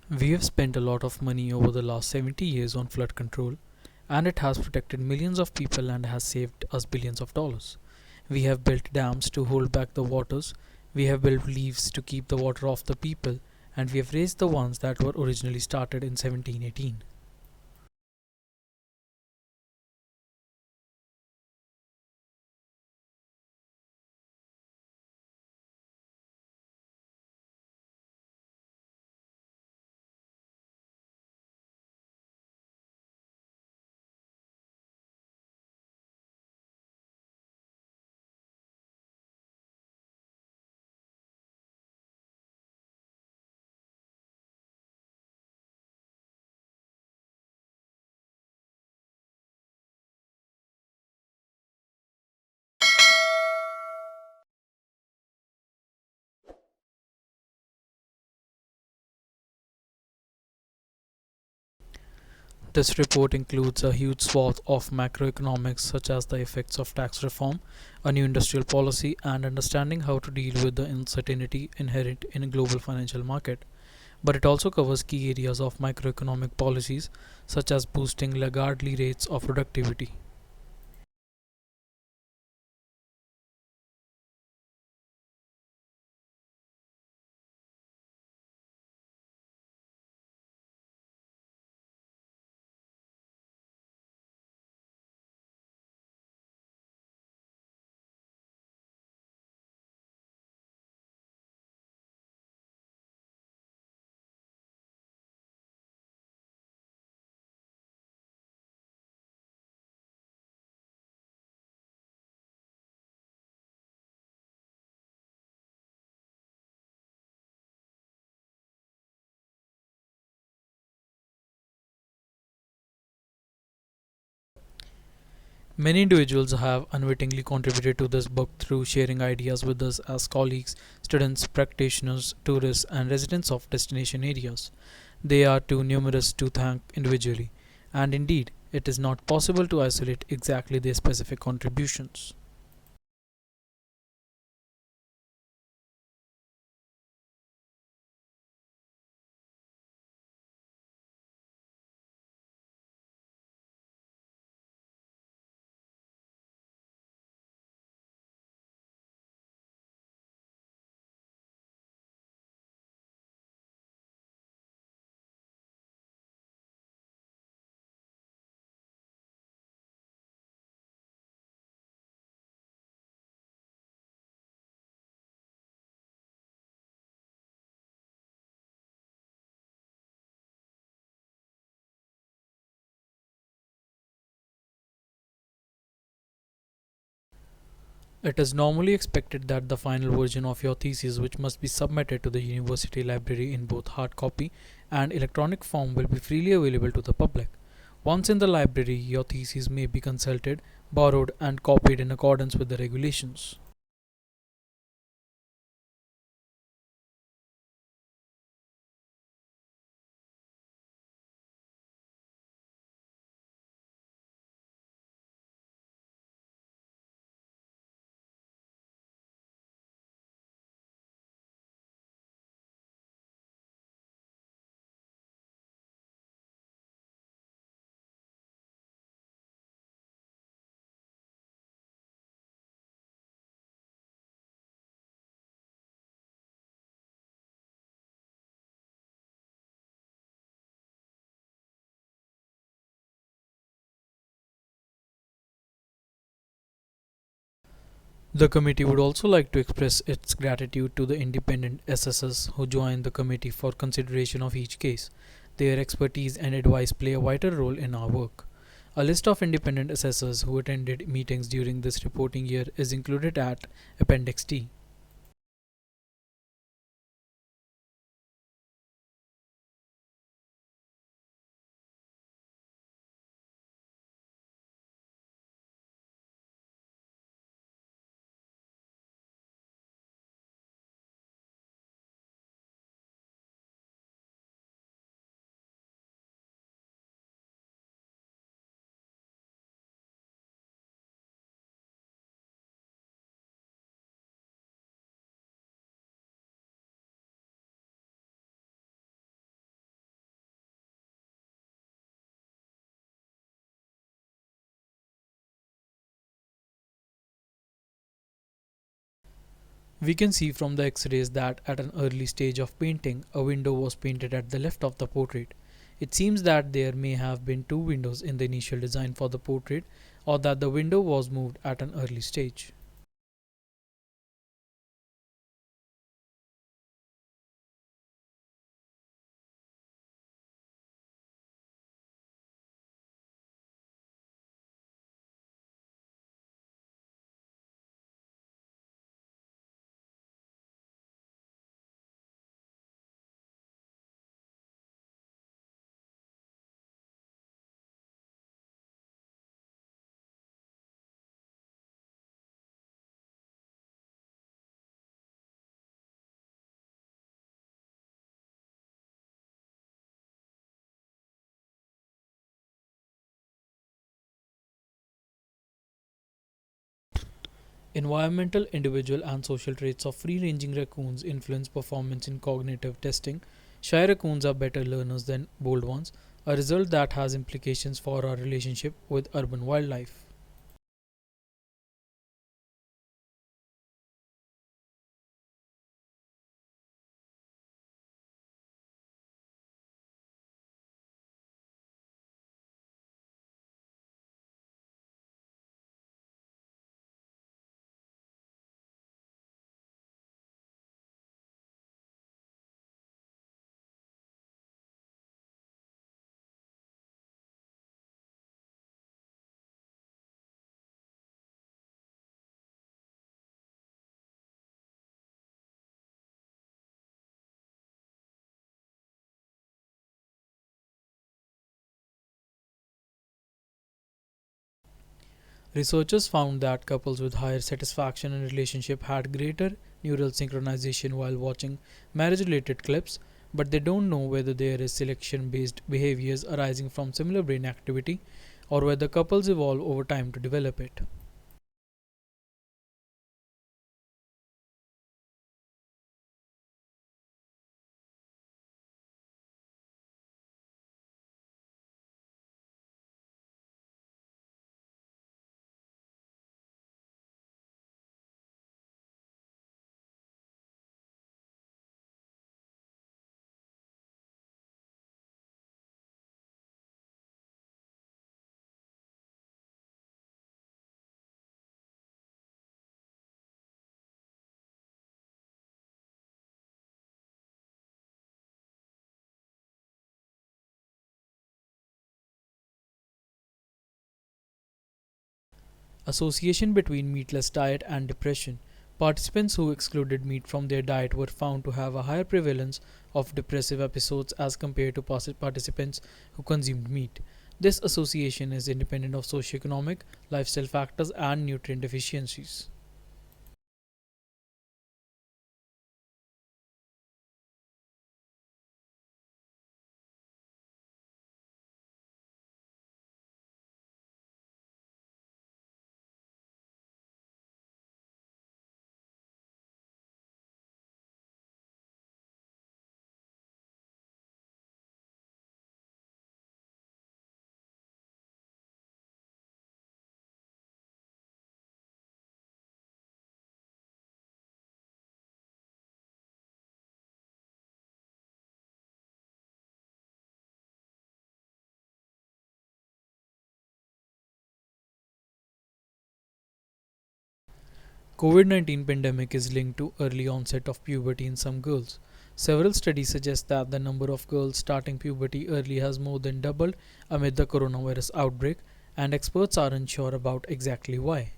We have spent a lot of money over the last 70 years on flood control, and it has protected millions of people and has saved us billions of dollars. We have built dams to hold back the waters, we have built levees to keep the water off the people, and we have raised the ones that were originally started in 1718. This report includes a huge swath of macroeconomics such as the effects of tax reform, a new industrial policy, and understanding how to deal with the uncertainty inherent in a global financial market. But it also covers key areas of microeconomic policies such as boosting Lagarde rates of productivity. Many individuals have unwittingly contributed to this book through sharing ideas with us as colleagues, students, practitioners, tourists, and residents of destination areas. They are too numerous to thank individually, and indeed, it is not possible to isolate exactly their specific contributions. It is normally expected that the final version of your thesis, which must be submitted to the university library in both hard copy and electronic form, will be freely available to the public. Once in the library, your thesis may be consulted, borrowed, and copied in accordance with the regulations. The committee would also like to express its gratitude to the independent assessors who joined the committee for consideration of each case. Their expertise and advice play a vital role in our work. A list of independent assessors who attended meetings during this reporting year is included at Appendix T. We can see from the X-rays that at an early stage of painting, a window was painted at the left of the portrait. It seems that there may have been two windows in the initial design for the portrait, or that the window was moved at an early stage. Environmental, individual, and social traits of free-ranging raccoons influence performance in cognitive testing. Shy raccoons are better learners than bold ones, a result that has implications for our relationship with urban wildlife. Researchers found that couples with higher satisfaction in relationship had greater neural synchronization while watching marriage-related clips, but they don't know whether there is selection-based behaviors arising from similar brain activity or whether couples evolve over time to develop it. Association between meatless diet and depression. Participants who excluded meat from their diet were found to have a higher prevalence of depressive episodes as compared to participants who consumed meat. This association is independent of socioeconomic, lifestyle factors, and nutrient deficiencies. COVID-19 pandemic is linked to early onset of puberty in some girls. Several studies suggest that the number of girls starting puberty early has more than doubled amid the coronavirus outbreak, and experts are unsure about exactly why.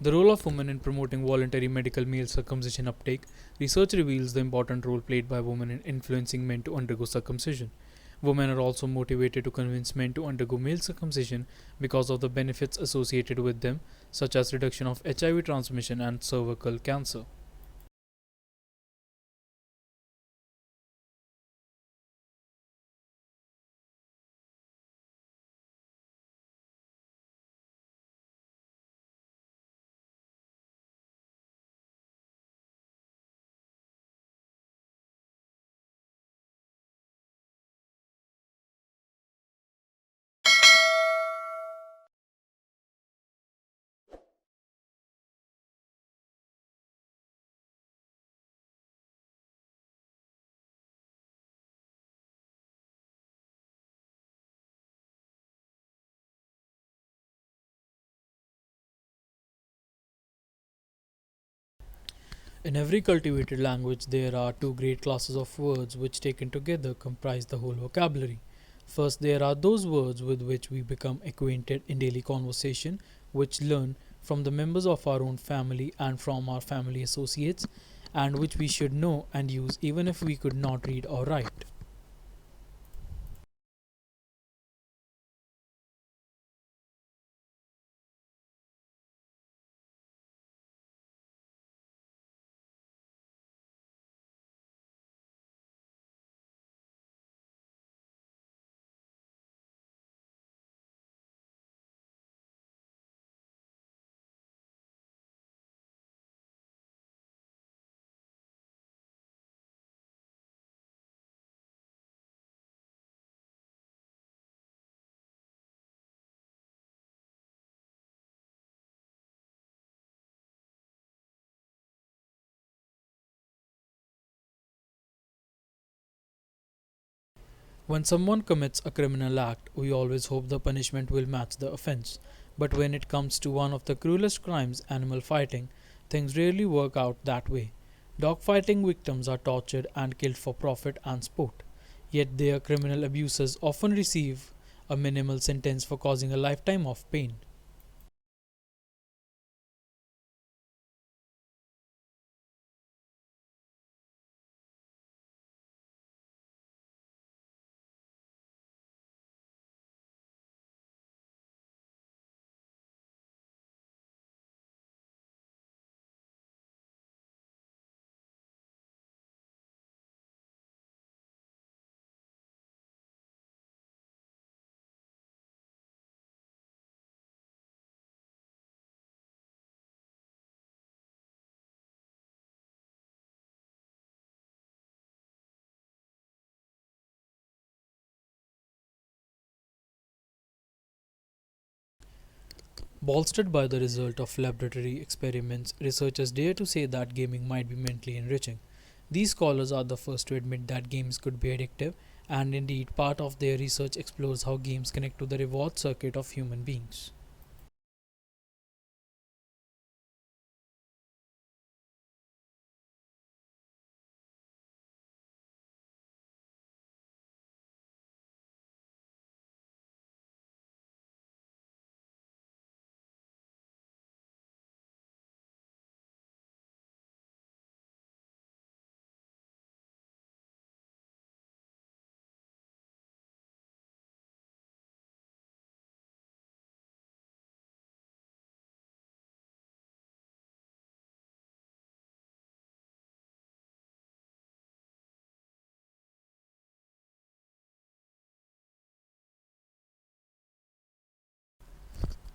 The role of women in promoting voluntary medical male circumcision uptake. Research reveals the important role played by women in influencing men to undergo circumcision. Women are also motivated to convince men to undergo male circumcision because of the benefits associated with them, such as reduction of HIV transmission and cervical cancer. In every cultivated language, there are two great classes of words which, taken together, comprise the whole vocabulary. First, there are those words with which we become acquainted in daily conversation, which learn from the members of our own family and from our family associates, and which we should know and use even if we could not read or write. When someone commits a criminal act, we always hope the punishment will match the offense. But when it comes to one of the cruelest crimes, animal fighting, things rarely work out that way. Dog fighting victims are tortured and killed for profit and sport. Yet their criminal abusers often receive a minimal sentence for causing a lifetime of pain. Bolstered by the result of laboratory experiments, researchers dare to say that gaming might be mentally enriching. These scholars are the first to admit that games could be addictive, and indeed, part of their research explores how games connect to the reward circuit of human beings.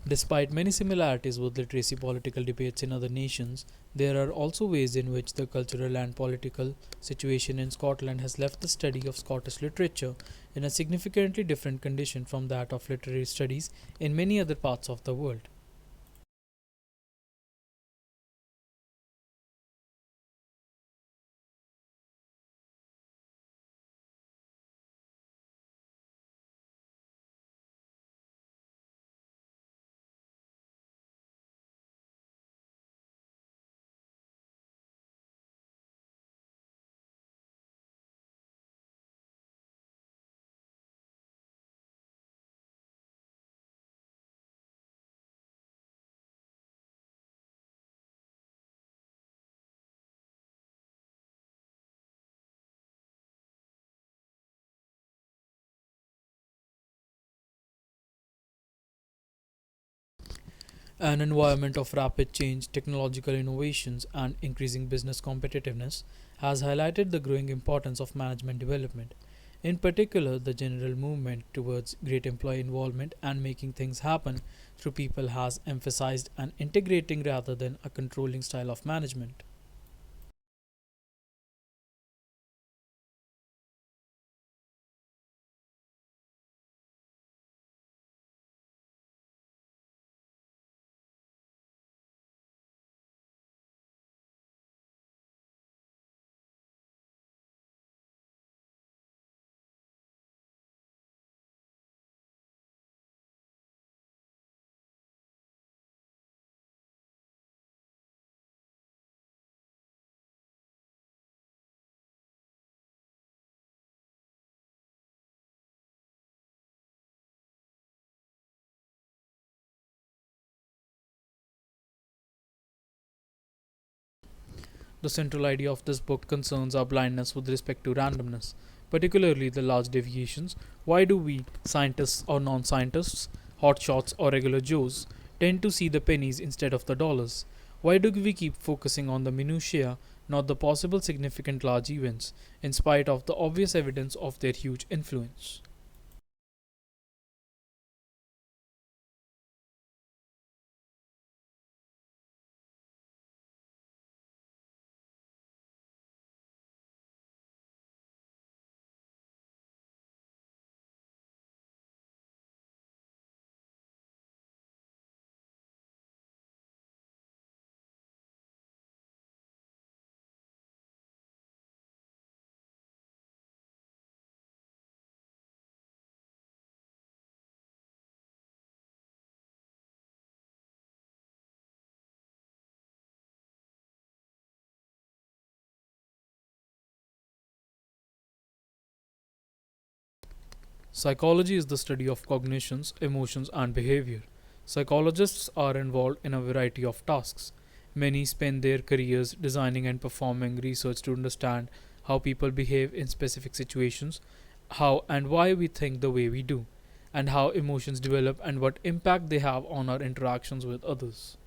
Despite many similarities with literacy political debates in other nations, there are also ways in which the cultural and political situation in Scotland has left the study of Scottish literature in a significantly different condition from that of literary studies in many other parts of the world. An environment of rapid change, technological innovations, and increasing business competitiveness has highlighted the growing importance of management development. In particular, the general movement towards great employee involvement and making things happen through people has emphasized an integrating rather than a controlling style of management. The central idea of this book concerns our blindness with respect to randomness, particularly the large deviations. Why do we, scientists or non scientists, hotshots or regular Joes, tend to see the pennies instead of the dollars? Why do we keep focusing on the minutiae, not the possible significant large events, in spite of the obvious evidence of their huge influence? Psychology is the study of cognitions, emotions, and behavior. Psychologists are involved in a variety of tasks. Many spend their careers designing and performing research to understand how people behave in specific situations, how and why we think the way we do, and how emotions develop and what impact they have on our interactions with others.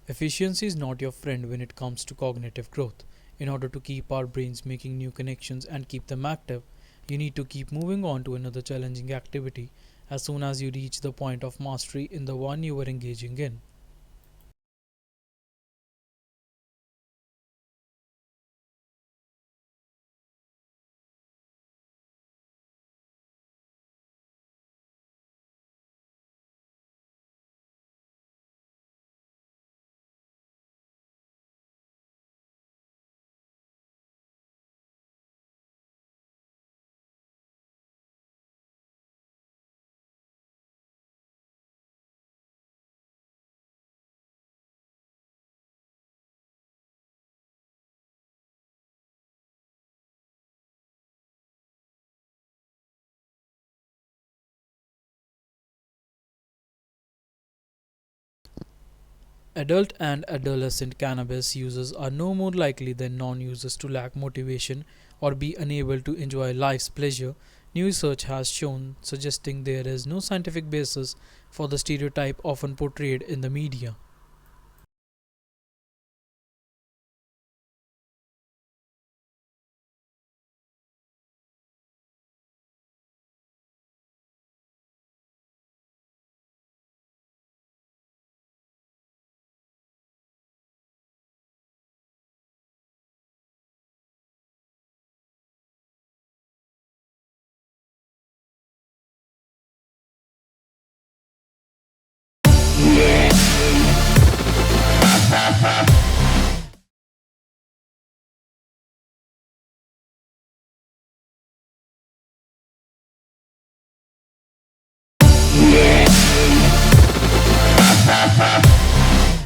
Efficiency is not your friend when it comes to cognitive growth. In order to keep our brains making new connections and keep them active, you need to keep moving on to another challenging activity as soon as you reach the point of mastery in the one you are engaging in. Adult and adolescent cannabis users are no more likely than non users to lack motivation or be unable to enjoy life's pleasure, new research has shown, suggesting there is no scientific basis for the stereotype often portrayed in the media.